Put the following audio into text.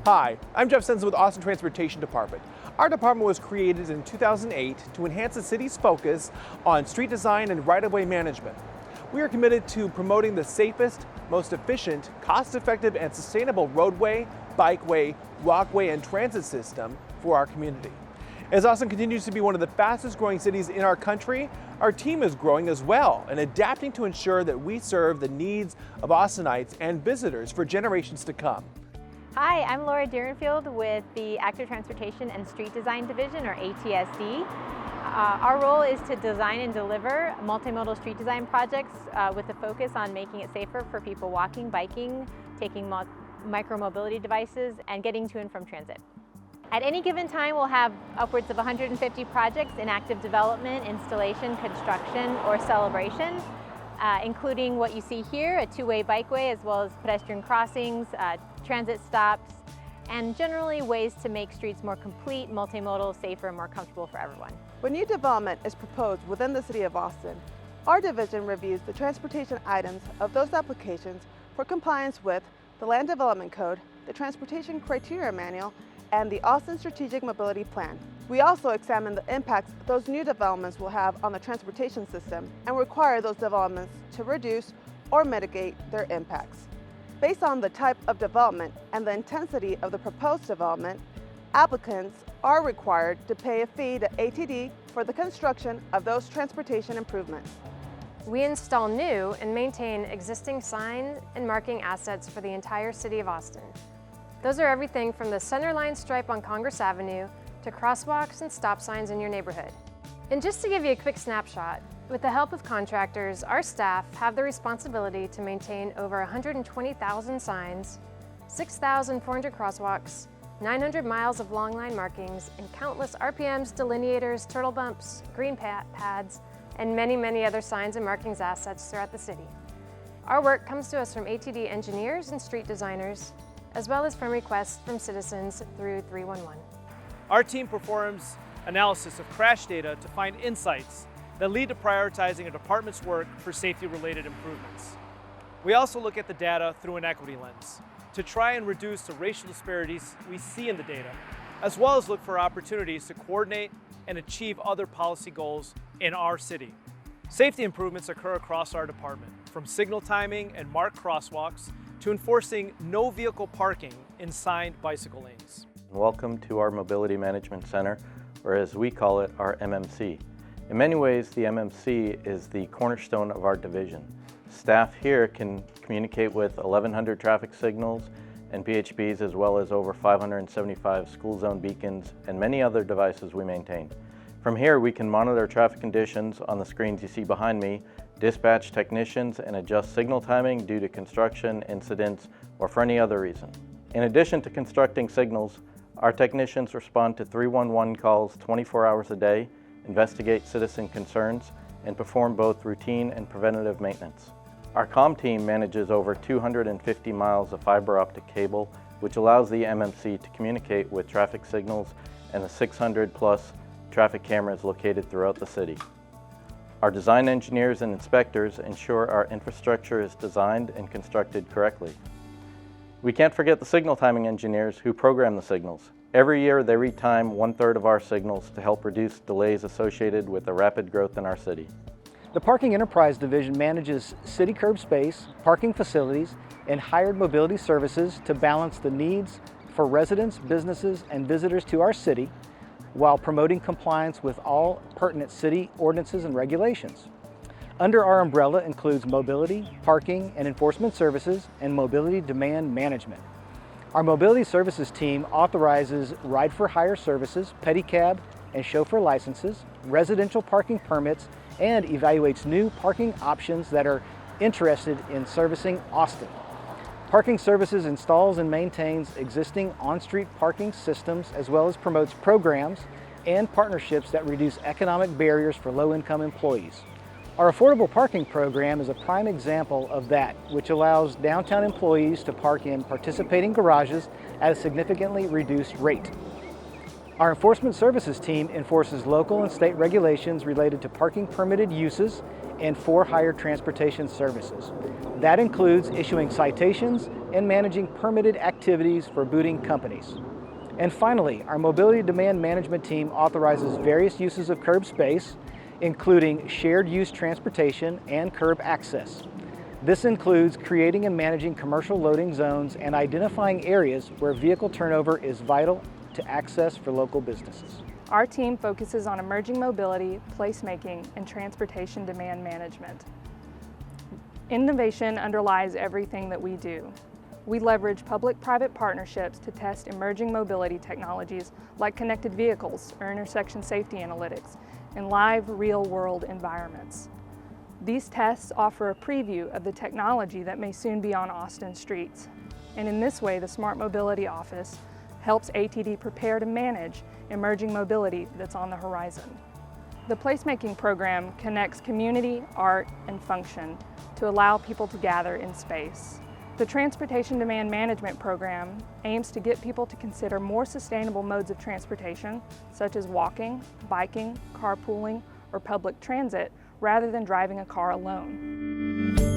Hi, I'm Jeff Sensen with Austin Transportation Department. Our department was created in 2008 to enhance the city's focus on street design and right-of-way management. We are committed to promoting the safest, most efficient, cost-effective, and sustainable roadway, bikeway, walkway, and transit system for our community. As Austin continues to be one of the fastest growing cities in our country, our team is growing as well and adapting to ensure that we serve the needs of Austinites and visitors for generations to come. Hi, I'm Laura Deerenfield with the Active Transportation and Street Design Division, or ATSD. Our role is to design and deliver multimodal street design projects with a focus on making it safer for people walking, biking, taking micro-mobility devices, and getting to and from transit. At any given time, we'll have upwards of 150 projects in active development, installation, construction, or celebration, including what you see here, a two-way bikeway, as well as pedestrian crossings, transit stops, and generally ways to make streets more complete, multimodal, safer, and more comfortable for everyone. When new development is proposed within the City of Austin, our division reviews the transportation items of those applications for compliance with the Land Development Code, the Transportation Criteria Manual, and the Austin Strategic Mobility Plan. We also examine the impacts those new developments will have on the transportation system and require those developments to reduce or mitigate their impacts. Based on the type of development and the intensity of the proposed development, applicants are required to pay a fee to ATD for the construction of those transportation improvements. We install new and maintain existing sign and marking assets for the entire City of Austin. Those are everything from the centerline stripe on Congress Avenue to crosswalks and stop signs in your neighborhood. And just to give you a quick snapshot, with the help of contractors, our staff have the responsibility to maintain over 120,000 signs, 6,400 crosswalks, 900 miles of long line markings, and countless RPMs, delineators, turtle bumps, green pads, and many, many other signs and markings assets throughout the city. Our work comes to us from ATD engineers and street designers, as well as from requests from citizens through 311. Our team performs analysis of crash data to find insights that lead to prioritizing a department's work for safety-related improvements. We also look at the data through an equity lens to try and reduce the racial disparities we see in the data, as well as look for opportunities to coordinate and achieve other policy goals in our city. Safety improvements occur across our department, from signal timing and marked crosswalks to enforcing no vehicle parking in signed bicycle lanes. Welcome to our Mobility Management Center, or as we call it, our MMC. In many ways, the MMC is the cornerstone of our division. Staff here can communicate with 1,100 traffic signals and PHBs, as well as over 575 school zone beacons and many other devices we maintain. From here, we can monitor traffic conditions on the screens you see behind me, dispatch technicians, and adjust signal timing due to construction, incidents, or for any other reason. In addition to constructing signals, our technicians respond to 311 calls 24 hours a day, investigate citizen concerns, and perform both routine and preventative maintenance. Our comm team manages over 250 miles of fiber optic cable, which allows the MMC to communicate with traffic signals and the 600+ traffic cameras located throughout the city. Our design engineers and inspectors ensure our infrastructure is designed and constructed correctly. We can't forget the signal timing engineers who program the signals. Every year they retime 1/3 of our signals to help reduce delays associated with the rapid growth in our city. The Parking Enterprise Division manages city curb space, parking facilities, and hired mobility services to balance the needs for residents, businesses, and visitors to our city while promoting compliance with all pertinent city ordinances and regulations. Under our umbrella includes mobility, parking, and enforcement services, and mobility demand management. Our mobility services team authorizes ride-for-hire services, pedicab and chauffeur licenses, residential parking permits, and evaluates new parking options that are interested in servicing Austin. Parking Services installs and maintains existing on-street parking systems, as well as promotes programs and partnerships that reduce economic barriers for low-income employees. Our affordable parking program is a prime example of that, which allows downtown employees to park in participating garages at a significantly reduced rate. Our enforcement services team enforces local and state regulations related to parking permitted uses and for-hire transportation services. That includes issuing citations and managing permitted activities for booting companies. And finally, our mobility demand management team authorizes various uses of curb space, including shared use transportation and curb access. This includes creating and managing commercial loading zones and identifying areas where vehicle turnover is vital to access for local businesses. Our team focuses on emerging mobility, placemaking, and transportation demand management. Innovation underlies everything that we do. We leverage public-private partnerships to test emerging mobility technologies like connected vehicles or intersection safety analytics in live, real-world environments. These tests offer a preview of the technology that may soon be on Austin streets. And in this way, the Smart Mobility Office helps ATD prepare to manage emerging mobility that's on the horizon. The placemaking program connects community, art, and function to allow people to gather in space. The Transportation Demand Management Program aims to get people to consider more sustainable modes of transportation, such as walking, biking, carpooling, or public transit, rather than driving a car alone.